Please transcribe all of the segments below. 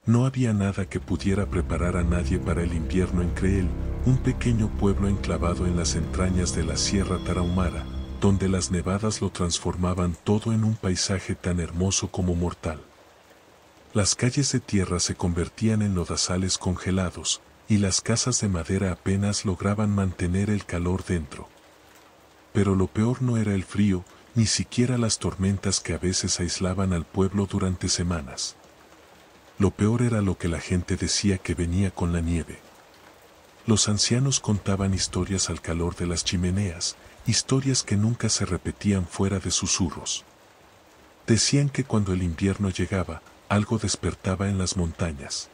No había nada que pudiera preparar a nadie para el invierno en Creel, un pequeño pueblo enclavado en las entrañas de la Sierra Tarahumara, donde las nevadas lo transformaban todo en un paisaje tan hermoso como mortal. Las calles de tierra se convertían en lodazales congelados, y las casas de madera apenas lograban mantener el calor dentro. Pero lo peor no era el frío, ni siquiera las tormentas que a veces aislaban al pueblo durante semanas. Lo peor era lo que la gente decía que venía con la nieve. Los ancianos contaban historias al calor de las chimeneas, historias que nunca se repetían fuera de susurros. Decían que cuando el invierno llegaba, algo despertaba en las montañas.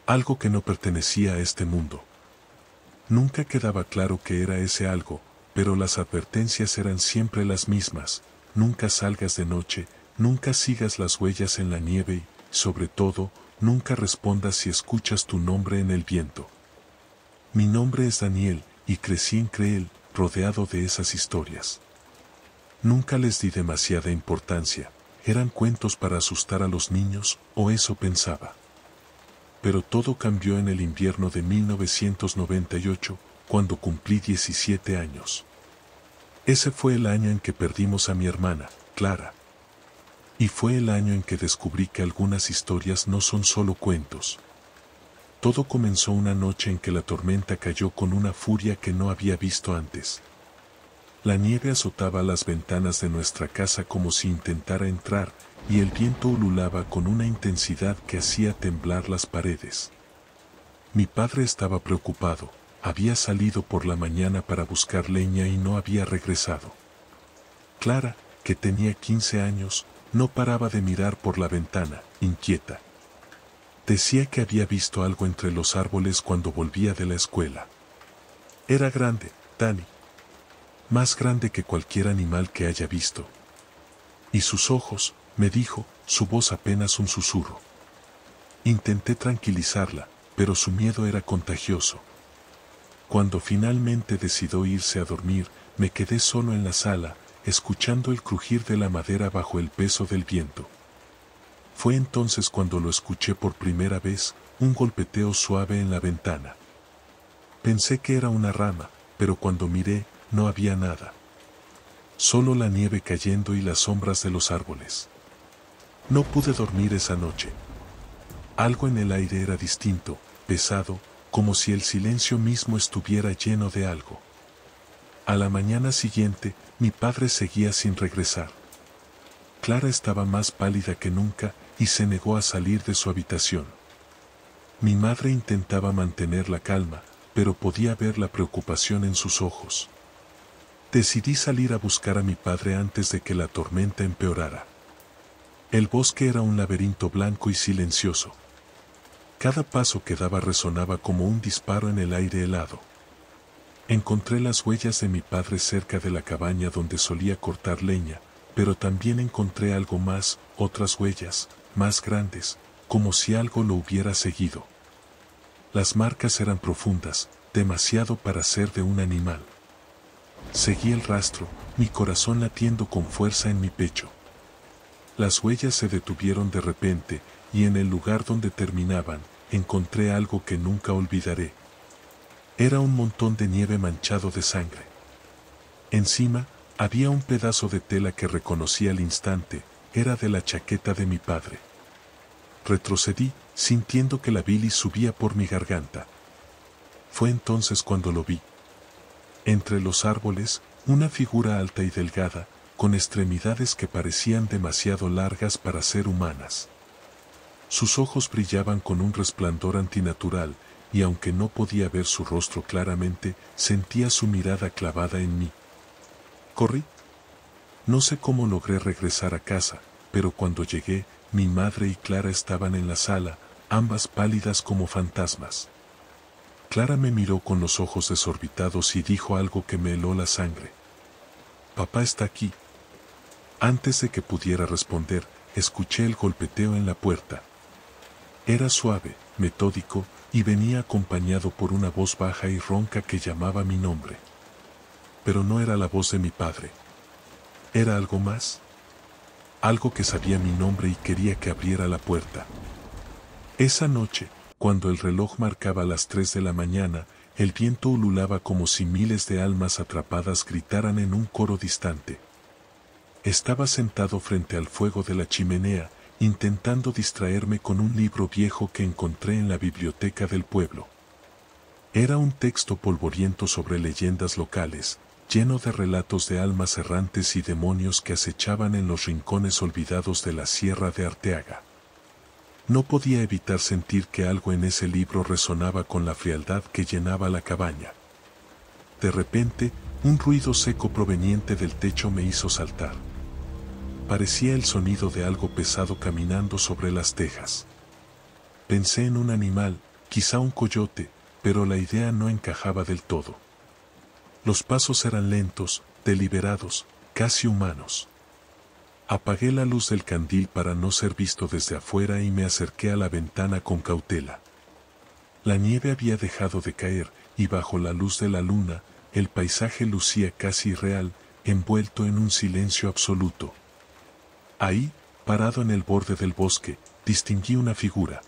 Algo que no pertenecía a este mundo. Nunca quedaba claro qué era ese algo, pero las advertencias eran siempre las mismas: nunca salgas de noche, nunca sigas las huellas en la nieve y, sobre todo, nunca respondas si escuchas tu nombre en el viento. Mi nombre es Daniel, y crecí en Creel, rodeado de esas historias. Nunca les di demasiada importancia, eran cuentos para asustar a los niños, o eso pensaba. Pero todo cambió en el invierno de 1998, cuando cumplí 17 años. Ese fue el año en que perdimos a mi hermana, Clara. Y fue el año en que descubrí que algunas historias no son solo cuentos. Todo comenzó una noche en que la tormenta cayó con una furia que no había visto antes. La nieve azotaba las ventanas de nuestra casa como si intentara entrar, y el viento ululaba con una intensidad que hacía temblar las paredes. Mi padre estaba preocupado, había salido por la mañana para buscar leña y no había regresado. Clara, que tenía 15 años, no paraba de mirar por la ventana, inquieta. Decía que había visto algo entre los árboles cuando volvía de la escuela. Era grande, Dani. Más grande que cualquier animal que haya visto. Y sus ojos, me dijo, su voz apenas un susurro. Intenté tranquilizarla, pero su miedo era contagioso. Cuando finalmente decidió irse a dormir, me quedé solo en la sala, escuchando el crujir de la madera bajo el peso del viento. Fue entonces cuando lo escuché por primera vez, un golpeteo suave en la ventana. Pensé que era una rama, pero cuando miré, no había nada. Solo la nieve cayendo y las sombras de los árboles. No pude dormir esa noche. Algo en el aire era distinto, pesado, como si el silencio mismo estuviera lleno de algo. A la mañana siguiente, mi padre seguía sin regresar. Clara estaba más pálida que nunca y se negó a salir de su habitación. Mi madre intentaba mantener la calma, pero podía ver la preocupación en sus ojos. Decidí salir a buscar a mi padre antes de que la tormenta empeorara. El bosque era un laberinto blanco y silencioso. Cada paso que daba resonaba como un disparo en el aire helado. Encontré las huellas de mi padre cerca de la cabaña donde solía cortar leña, pero también encontré algo más, otras huellas, más grandes, como si algo lo hubiera seguido. Las marcas eran profundas, demasiado para ser de un animal. Seguí el rastro, mi corazón latiendo con fuerza en mi pecho. Las huellas se detuvieron de repente, y en el lugar donde terminaban, encontré algo que nunca olvidaré. Era un montón de nieve manchado de sangre. Encima, había un pedazo de tela que reconocí al instante, era de la chaqueta de mi padre. Retrocedí, sintiendo que la bilis subía por mi garganta. Fue entonces cuando lo vi. Entre los árboles, una figura alta y delgada, con extremidades que parecían demasiado largas para ser humanas. Sus ojos brillaban con un resplandor antinatural, y aunque no podía ver su rostro claramente, sentía su mirada clavada en mí. Corrí. No sé cómo logré regresar a casa, pero cuando llegué, mi madre y Clara estaban en la sala, ambas pálidas como fantasmas. Clara me miró con los ojos desorbitados y dijo algo que me heló la sangre. «Papá está aquí». Antes de que pudiera responder, escuché el golpeteo en la puerta. Era suave, metódico, y venía acompañado por una voz baja y ronca que llamaba mi nombre. Pero no era la voz de mi padre. ¿Era algo más? Algo que sabía mi nombre y quería que abriera la puerta. Esa noche, cuando el reloj marcaba las 3 de la mañana, el viento ululaba como si miles de almas atrapadas gritaran en un coro distante. Estaba sentado frente al fuego de la chimenea, intentando distraerme con un libro viejo que encontré en la biblioteca del pueblo. Era un texto polvoriento sobre leyendas locales, lleno de relatos de almas errantes y demonios que acechaban en los rincones olvidados de la Sierra de Arteaga. No podía evitar sentir que algo en ese libro resonaba con la frialdad que llenaba la cabaña. De repente, un ruido seco proveniente del techo me hizo saltar. Parecía el sonido de algo pesado caminando sobre las tejas. Pensé en un animal, quizá un coyote, pero la idea no encajaba del todo. Los pasos eran lentos, deliberados, casi humanos. Apagué la luz del candil para no ser visto desde afuera y me acerqué a la ventana con cautela. La nieve había dejado de caer, y bajo la luz de la luna, el paisaje lucía casi irreal, envuelto en un silencio absoluto. Ahí, parado en el borde del bosque, distinguí una figura.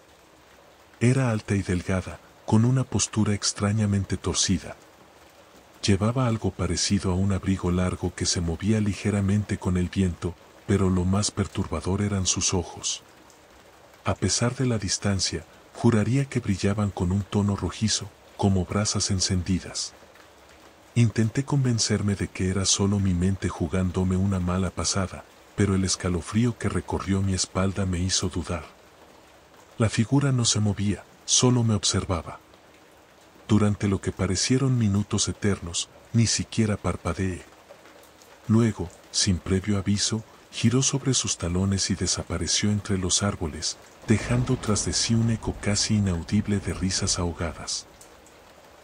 Era alta y delgada, con una postura extrañamente torcida. Llevaba algo parecido a un abrigo largo que se movía ligeramente con el viento, pero lo más perturbador eran sus ojos. A pesar de la distancia, juraría que brillaban con un tono rojizo, como brasas encendidas. Intenté convencerme de que era solo mi mente jugándome una mala pasada, pero el escalofrío que recorrió mi espalda me hizo dudar. La figura no se movía, solo me observaba. Durante lo que parecieron minutos eternos, ni siquiera parpadeé. Luego, sin previo aviso, giró sobre sus talones y desapareció entre los árboles, dejando tras de sí un eco casi inaudible de risas ahogadas.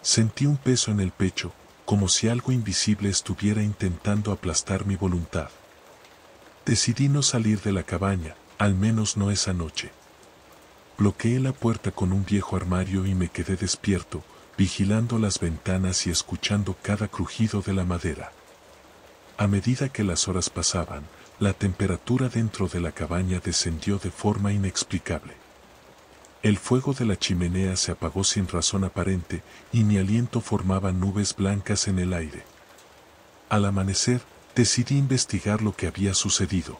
Sentí un peso en el pecho, como si algo invisible estuviera intentando aplastar mi voluntad. Decidí no salir de la cabaña, al menos no esa noche. Bloqueé la puerta con un viejo armario y me quedé despierto, vigilando las ventanas y escuchando cada crujido de la madera. A medida que las horas pasaban, la temperatura dentro de la cabaña descendió de forma inexplicable. El fuego de la chimenea se apagó sin razón aparente y mi aliento formaba nubes blancas en el aire. Al amanecer, decidí investigar lo que había sucedido.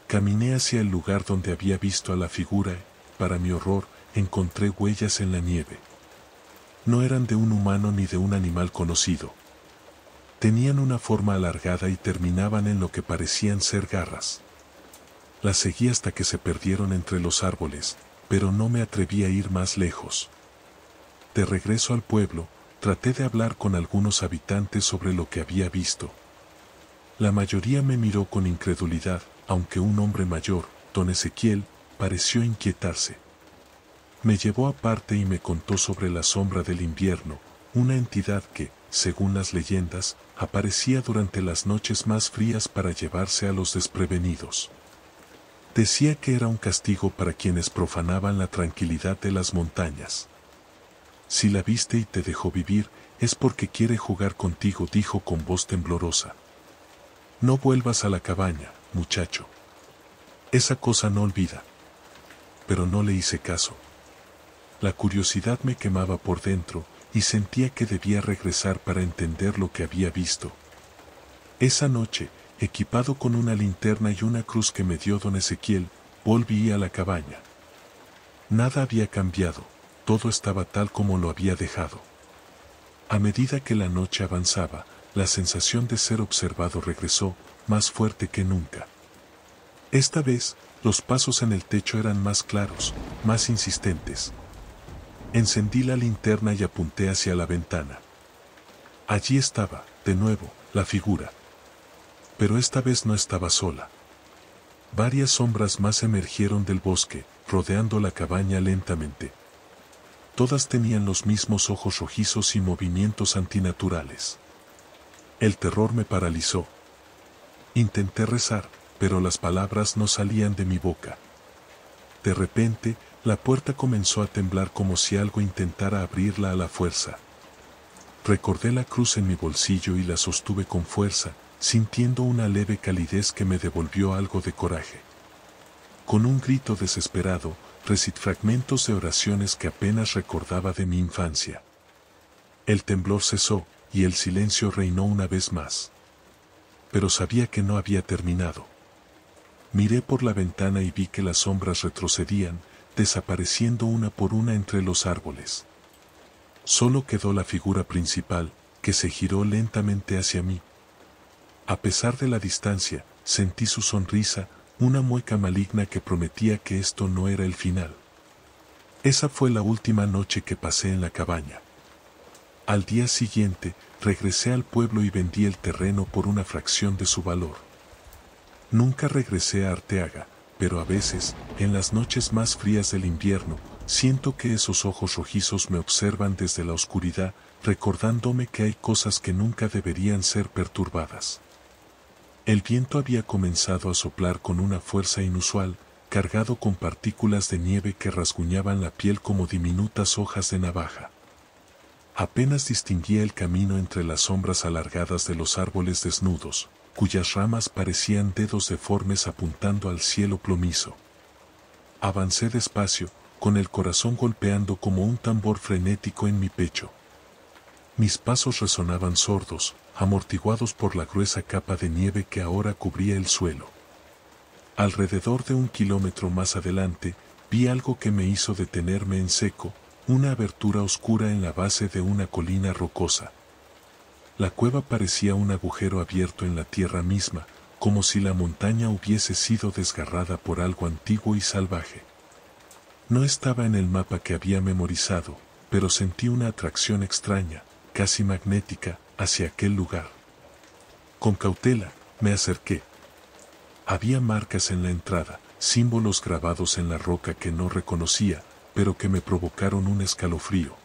Caminé hacia el lugar donde había visto a la figura y, para mi horror, encontré huellas en la nieve. No eran de un humano ni de un animal conocido. Tenían una forma alargada y terminaban en lo que parecían ser garras. Las seguí hasta que se perdieron entre los árboles, pero no me atreví a ir más lejos. De regreso al pueblo, traté de hablar con algunos habitantes sobre lo que había visto. La mayoría me miró con incredulidad, aunque un hombre mayor, don Ezequiel, pareció inquietarse. Me llevó aparte y me contó sobre la sombra del invierno, una entidad que, según las leyendas, aparecía durante las noches más frías para llevarse a los desprevenidos. Decía que era un castigo para quienes profanaban la tranquilidad de las montañas. Si la viste y te dejó vivir, es porque quiere jugar contigo, dijo con voz temblorosa. No vuelvas a la cabaña, muchacho. Esa cosa no olvida. Pero no le hice caso. La curiosidad me quemaba por dentro, y sentía que debía regresar para entender lo que había visto. Esa noche, equipado con una linterna y una cruz que me dio don Ezequiel, volví a la cabaña. Nada había cambiado, todo estaba tal como lo había dejado. A medida que la noche avanzaba, la sensación de ser observado regresó, más fuerte que nunca. Esta vez, los pasos en el techo eran más claros, más insistentes. Encendí la linterna y apunté hacia la ventana. Allí estaba, de nuevo, la figura. Pero esta vez no estaba sola. Varias sombras más emergieron del bosque, rodeando la cabaña lentamente. Todas tenían los mismos ojos rojizos y movimientos antinaturales. El terror me paralizó. Intenté rezar, pero las palabras no salían de mi boca. De repente, la puerta comenzó a temblar como si algo intentara abrirla a la fuerza. Recordé la cruz en mi bolsillo y la sostuve con fuerza, sintiendo una leve calidez que me devolvió algo de coraje. Con un grito desesperado, recité fragmentos de oraciones que apenas recordaba de mi infancia. El temblor cesó, y el silencio reinó una vez más. Pero sabía que no había terminado. Miré por la ventana y vi que las sombras retrocedían, desapareciendo una por una entre los árboles. Solo quedó la figura principal, que se giró lentamente hacia mí. A pesar de la distancia, sentí su sonrisa, una mueca maligna que prometía que esto no era el final. Esa fue la última noche que pasé en la cabaña. Al día siguiente, regresé al pueblo y vendí el terreno por una fracción de su valor. Nunca regresé a Arteaga, pero a veces, en las noches más frías del invierno, siento que esos ojos rojizos me observan desde la oscuridad, recordándome que hay cosas que nunca deberían ser perturbadas. El viento había comenzado a soplar con una fuerza inusual, cargado con partículas de nieve que rasguñaban la piel como diminutas hojas de navaja. Apenas distinguía el camino entre las sombras alargadas de los árboles desnudos, cuyas ramas parecían dedos deformes apuntando al cielo plomizo. Avancé despacio, con el corazón golpeando como un tambor frenético en mi pecho. Mis pasos resonaban sordos, amortiguados por la gruesa capa de nieve que ahora cubría el suelo. Alrededor de 1 kilómetro más adelante, vi algo que me hizo detenerme en seco, una abertura oscura en la base de una colina rocosa. La cueva parecía un agujero abierto en la tierra misma, como si la montaña hubiese sido desgarrada por algo antiguo y salvaje. No estaba en el mapa que había memorizado, pero sentí una atracción extraña, casi magnética, hacia aquel lugar. Con cautela, me acerqué. Había marcas en la entrada, símbolos grabados en la roca que no reconocía, pero que me provocaron un escalofrío.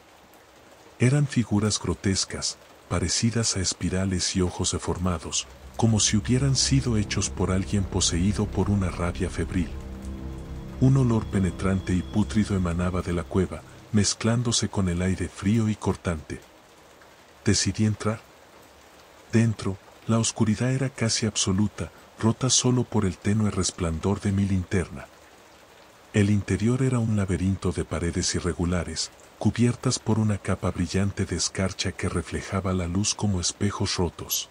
Eran figuras grotescas, parecidas a espirales y ojos deformados, como si hubieran sido hechos por alguien poseído por una rabia febril. Un olor penetrante y pútrido emanaba de la cueva, mezclándose con el aire frío y cortante. Decidí entrar. Dentro, la oscuridad era casi absoluta, rota solo por el tenue resplandor de mi linterna. El interior era un laberinto de paredes irregulares, cubiertas por una capa brillante de escarcha que reflejaba la luz como espejos rotos.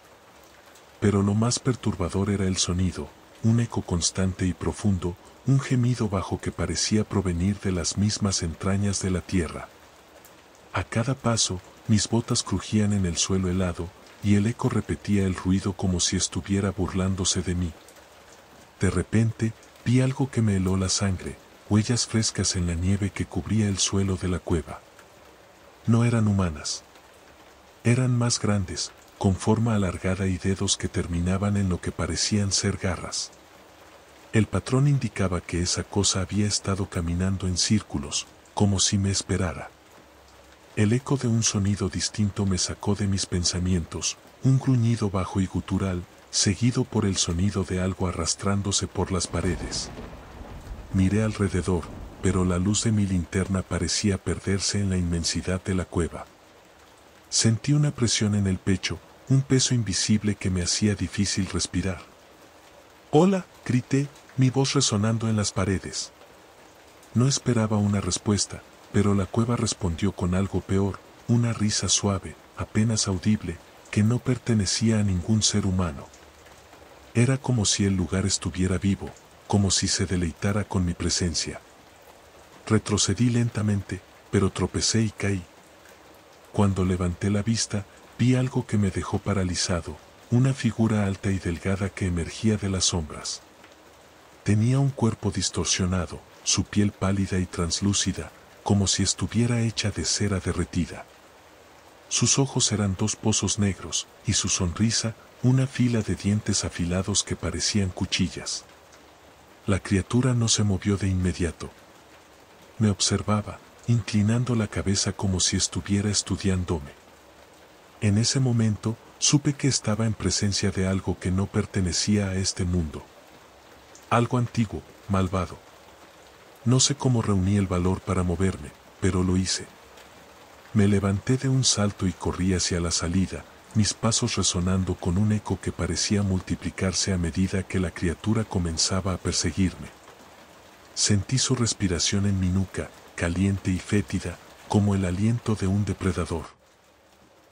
Pero lo más perturbador era el sonido, un eco constante y profundo, un gemido bajo que parecía provenir de las mismas entrañas de la tierra. A cada paso, mis botas crujían en el suelo helado, y el eco repetía el ruido como si estuviera burlándose de mí. De repente, vi algo que me heló la sangre, huellas frescas en la nieve que cubría el suelo de la cueva. No eran humanas. Eran más grandes, con forma alargada y dedos que terminaban en lo que parecían ser garras. El patrón indicaba que esa cosa había estado caminando en círculos, como si me esperara. El eco de un sonido distinto me sacó de mis pensamientos, un gruñido bajo y gutural, seguido por el sonido de algo arrastrándose por las paredes. Miré alrededor, pero la luz de mi linterna parecía perderse en la inmensidad de la cueva. Sentí una presión en el pecho, un peso invisible que me hacía difícil respirar. «¡Hola!», grité, mi voz resonando en las paredes. No esperaba una respuesta, pero la cueva respondió con algo peor, una risa suave, apenas audible, que no pertenecía a ningún ser humano. Era como si el lugar estuviera vivo, como si se deleitara con mi presencia. Retrocedí lentamente, pero tropecé y caí. Cuando levanté la vista, vi algo que me dejó paralizado, una figura alta y delgada que emergía de las sombras. Tenía un cuerpo distorsionado, su piel pálida y translúcida, como si estuviera hecha de cera derretida. Sus ojos eran 2 pozos negros, y su sonrisa, una fila de dientes afilados que parecían cuchillas. La criatura no se movió de inmediato. Me observaba, inclinando la cabeza como si estuviera estudiándome. En ese momento, supe que estaba en presencia de algo que no pertenecía a este mundo. Algo antiguo, malvado. No sé cómo reuní el valor para moverme, pero lo hice. Me levanté de un salto y corrí hacia la salida, mis pasos resonando con un eco que parecía multiplicarse a medida que la criatura comenzaba a perseguirme. Sentí su respiración en mi nuca, caliente y fétida, como el aliento de un depredador.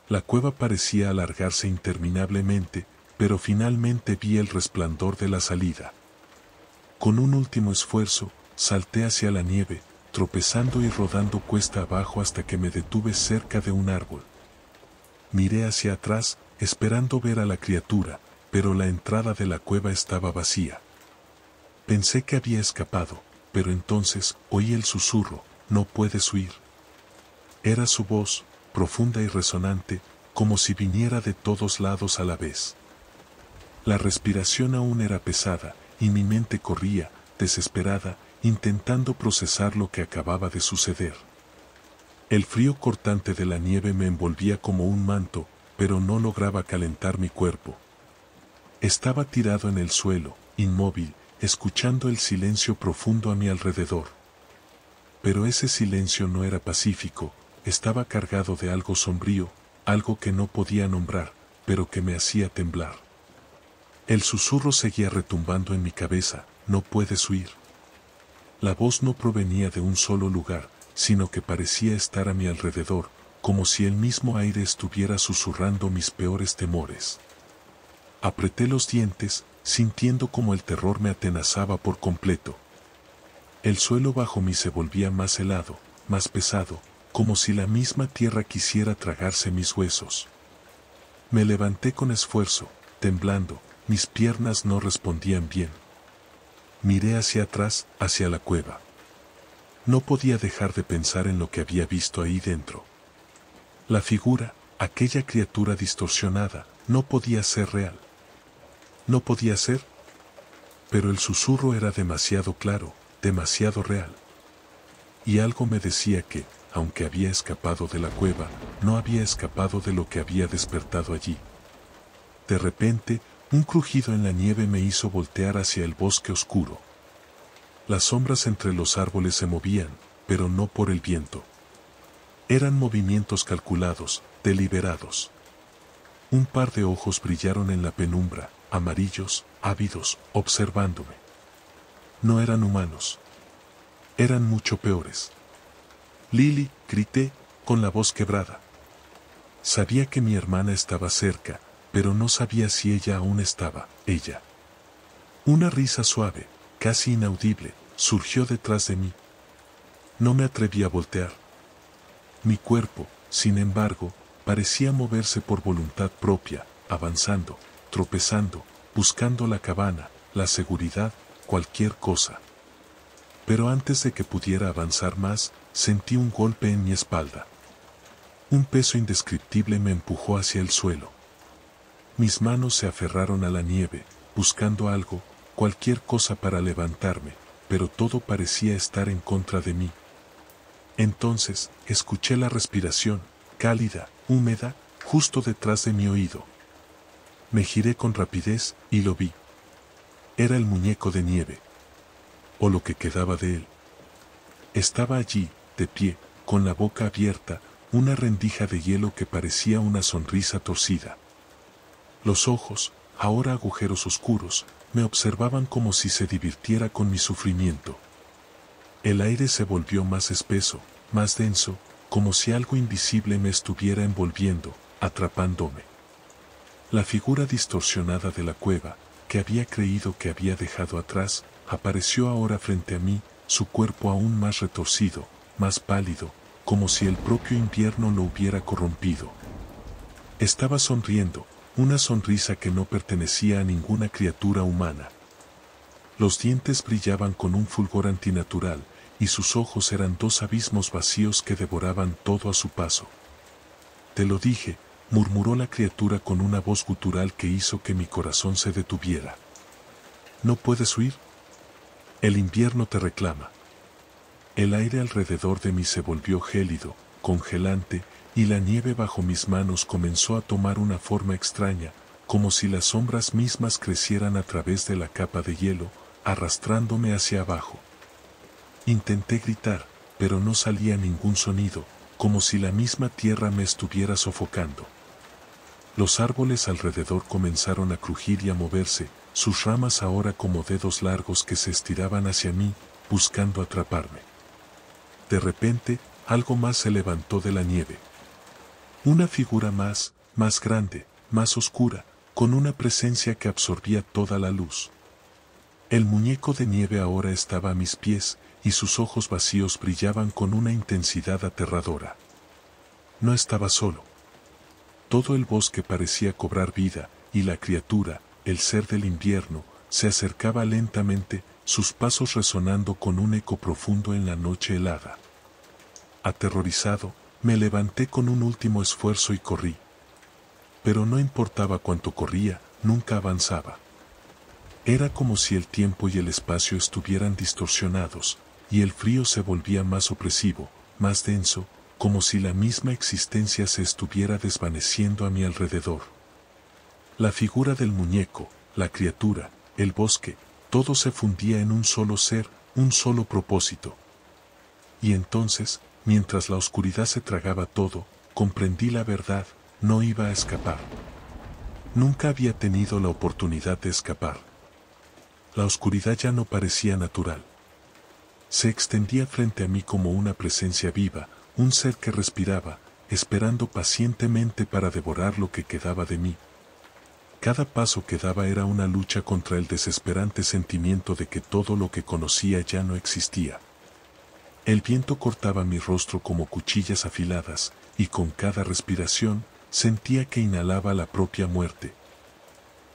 La cueva parecía alargarse interminablemente, pero finalmente vi el resplandor de la salida. Con un último esfuerzo, salté hacia la nieve, tropezando y rodando cuesta abajo hasta que me detuve cerca de un árbol. Miré hacia atrás, esperando ver a la criatura, pero la entrada de la cueva estaba vacía. Pensé que había escapado, pero entonces oí el susurro: no puedes huir. Era su voz, profunda y resonante, como si viniera de todos lados a la vez. La respiración aún era pesada, y mi mente corría, desesperada, intentando procesar lo que acababa de suceder. El frío cortante de la nieve me envolvía como un manto, pero no lograba calentar mi cuerpo. Estaba tirado en el suelo, inmóvil, escuchando el silencio profundo a mi alrededor. Pero ese silencio no era pacífico, estaba cargado de algo sombrío, algo que no podía nombrar, pero que me hacía temblar. El susurro seguía retumbando en mi cabeza: no puedes huir. La voz no provenía de un solo lugar, sino que parecía estar a mi alrededor, como si el mismo aire estuviera susurrando mis peores temores. Apreté los dientes, sintiendo como el terror me atenazaba por completo. El suelo bajo mí se volvía más helado, más pesado, como si la misma tierra quisiera tragarse mis huesos. Me levanté con esfuerzo, temblando, mis piernas no respondían bien. Miré hacia atrás, hacia la cueva. No podía dejar de pensar en lo que había visto ahí dentro. La figura, aquella criatura distorsionada, no podía ser real. No podía ser, pero el susurro era demasiado claro, demasiado real. Y algo me decía que, aunque había escapado de la cueva, no había escapado de lo que había despertado allí. De repente, un crujido en la nieve me hizo voltear hacia el bosque oscuro. Las sombras entre los árboles se movían, pero no por el viento. Eran movimientos calculados, deliberados. Un par de ojos brillaron en la penumbra, amarillos, ávidos, observándome. No eran humanos. Eran mucho peores. Lily, grité, con la voz quebrada. Sabía que mi hermana estaba cerca, pero no sabía si ella aún estaba, ella. Una risa suave, casi inaudible, surgió detrás de mí. No me atreví a voltear. Mi cuerpo, sin embargo, parecía moverse por voluntad propia, avanzando, tropezando, buscando la cabana, la seguridad, cualquier cosa. Pero antes de que pudiera avanzar más, sentí un golpe en mi espalda. Un peso indescriptible me empujó hacia el suelo. Mis manos se aferraron a la nieve, buscando algo, cualquier cosa para levantarme, pero todo parecía estar en contra de mí. Entonces, escuché la respiración, cálida, húmeda, justo detrás de mi oído. Me giré con rapidez, y lo vi. Era el muñeco de nieve. O lo que quedaba de él. Estaba allí, de pie, con la boca abierta, una rendija de hielo que parecía una sonrisa torcida. Los ojos, ahora agujeros oscuros, me observaban como si se divirtiera con mi sufrimiento. El aire se volvió más espeso, más denso, como si algo invisible me estuviera envolviendo, atrapándome. La figura distorsionada de la cueva, que había creído que había dejado atrás, apareció ahora frente a mí, su cuerpo aún más retorcido, más pálido, como si el propio invierno lo hubiera corrompido. Estaba sonriendo, una sonrisa que no pertenecía a ninguna criatura humana. Los dientes brillaban con un fulgor antinatural, y sus ojos eran dos abismos vacíos que devoraban todo a su paso. «Te lo dije», murmuró la criatura con una voz gutural que hizo que mi corazón se detuviera. «¿No puedes huir? El invierno te reclama». El aire alrededor de mí se volvió gélido, congelante, y la nieve bajo mis manos comenzó a tomar una forma extraña, como si las sombras mismas crecieran a través de la capa de hielo, arrastrándome hacia abajo. Intenté gritar, pero no salía ningún sonido, como si la misma tierra me estuviera sofocando. Los árboles alrededor comenzaron a crujir y a moverse, sus ramas ahora como dedos largos que se estiraban hacia mí, buscando atraparme. De repente, algo más se levantó de la nieve. Una figura más grande, más oscura, con una presencia que absorbía toda la luz. El muñeco de nieve ahora estaba a mis pies, y sus ojos vacíos brillaban con una intensidad aterradora. No estaba solo. Todo el bosque parecía cobrar vida, y la criatura, el ser del invierno, se acercaba lentamente, sus pasos resonando con un eco profundo en la noche helada. Aterrorizado, me levanté con un último esfuerzo y corrí. Pero no importaba cuánto corría, nunca avanzaba. Era como si el tiempo y el espacio estuvieran distorsionados, y el frío se volvía más opresivo, más denso, como si la misma existencia se estuviera desvaneciendo a mi alrededor. La figura del muñeco, la criatura, el bosque, todo se fundía en un solo ser, un solo propósito. Y entonces, mientras la oscuridad se tragaba todo, comprendí la verdad, no iba a escapar. Nunca había tenido la oportunidad de escapar. La oscuridad ya no parecía natural. Se extendía frente a mí como una presencia viva, un ser que respiraba, esperando pacientemente para devorar lo que quedaba de mí. Cada paso que daba era una lucha contra el desesperante sentimiento de que todo lo que conocía ya no existía. El viento cortaba mi rostro como cuchillas afiladas, y con cada respiración, sentía que inhalaba la propia muerte.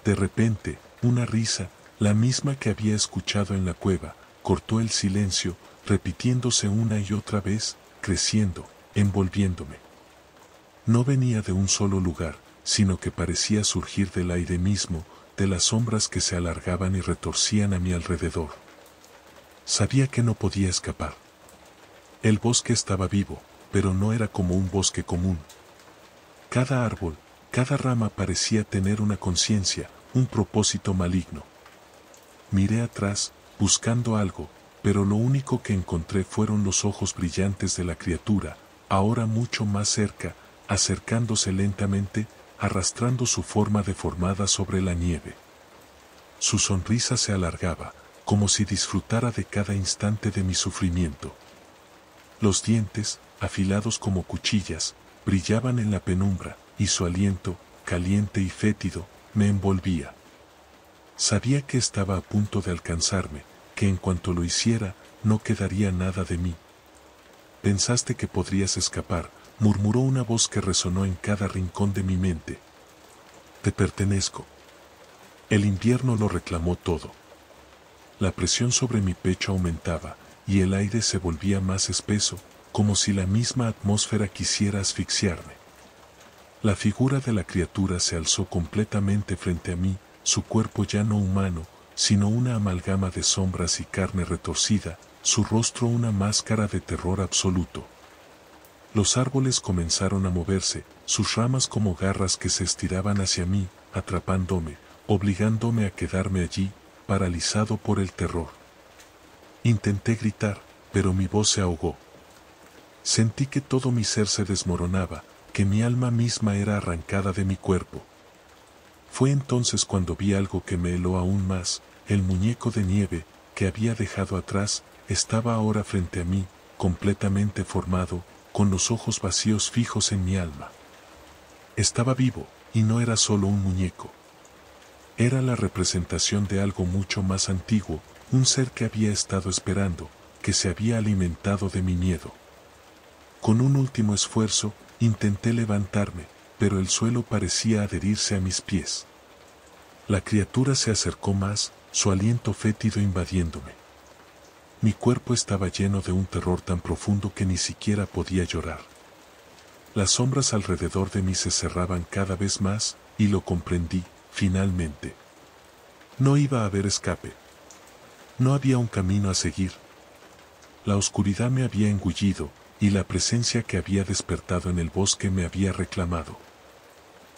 De repente, una risa, la misma que había escuchado en la cueva, cortó el silencio, repitiéndose una y otra vez, creciendo, envolviéndome. No venía de un solo lugar, sino que parecía surgir del aire mismo, de las sombras que se alargaban y retorcían a mi alrededor. Sabía que no podía escapar. El bosque estaba vivo, pero no era como un bosque común. Cada árbol, cada rama parecía tener una conciencia, un propósito maligno. Miré atrás, buscando algo, pero lo único que encontré fueron los ojos brillantes de la criatura, ahora mucho más cerca, acercándose lentamente, arrastrando su forma deformada sobre la nieve. Su sonrisa se alargaba, como si disfrutara de cada instante de mi sufrimiento. Los dientes, afilados como cuchillas, brillaban en la penumbra, y su aliento, caliente y fétido, me envolvía. Sabía que estaba a punto de alcanzarme, que en cuanto lo hiciera, no quedaría nada de mí. «Pensaste que podrías escapar», murmuró una voz que resonó en cada rincón de mi mente. «Te pertenezco». El invierno lo reclamó todo. La presión sobre mi pecho aumentaba, y el aire se volvía más espeso, como si la misma atmósfera quisiera asfixiarme. La figura de la criatura se alzó completamente frente a mí, su cuerpo ya no humano, sino una amalgama de sombras y carne retorcida, su rostro una máscara de terror absoluto. Los árboles comenzaron a moverse, sus ramas como garras que se estiraban hacia mí, atrapándome, obligándome a quedarme allí, paralizado por el terror. Intenté gritar, pero mi voz se ahogó. Sentí que todo mi ser se desmoronaba, que mi alma misma era arrancada de mi cuerpo. Fue entonces cuando vi algo que me heló aún más, el muñeco de nieve, que había dejado atrás, estaba ahora frente a mí, completamente formado, con los ojos vacíos fijos en mi alma. Estaba vivo, y no era solo un muñeco. Era la representación de algo mucho más antiguo, un ser que había estado esperando, que se había alimentado de mi miedo. Con un último esfuerzo, intenté levantarme, pero el suelo parecía adherirse a mis pies. La criatura se acercó más, su aliento fétido invadiéndome. Mi cuerpo estaba lleno de un terror tan profundo que ni siquiera podía llorar. Las sombras alrededor de mí se cerraban cada vez más, y lo comprendí, finalmente. No iba a haber escape. No había un camino a seguir. La oscuridad me había engullido, y la presencia que había despertado en el bosque me había reclamado.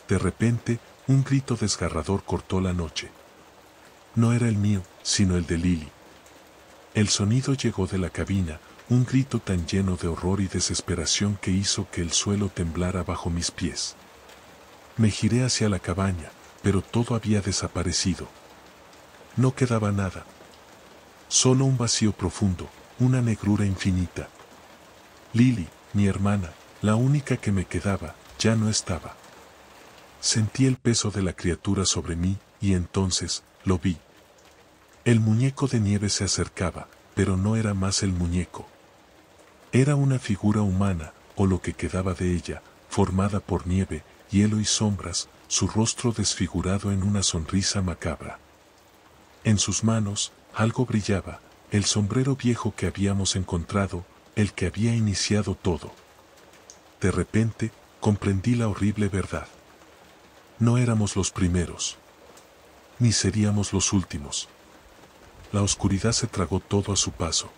De repente, un grito desgarrador cortó la noche. No era el mío, sino el de Lily. El sonido llegó de la cabina, un grito tan lleno de horror y desesperación que hizo que el suelo temblara bajo mis pies. Me giré hacia la cabaña, pero todo había desaparecido. No quedaba nada. solo un vacío profundo, una negrura infinita. Lily, mi hermana, la única que me quedaba, ya no estaba. Sentí el peso de la criatura sobre mí, y entonces, lo vi. El muñeco de nieve se acercaba, pero no era más el muñeco. Era una figura humana, o lo que quedaba de ella, formada por nieve, hielo y sombras, su rostro desfigurado en una sonrisa macabra. En sus manos, algo brillaba, el sombrero viejo que habíamos encontrado, el que había iniciado todo. De repente, comprendí la horrible verdad. No éramos los primeros. Ni seríamos los últimos. La oscuridad se tragó todo a su paso.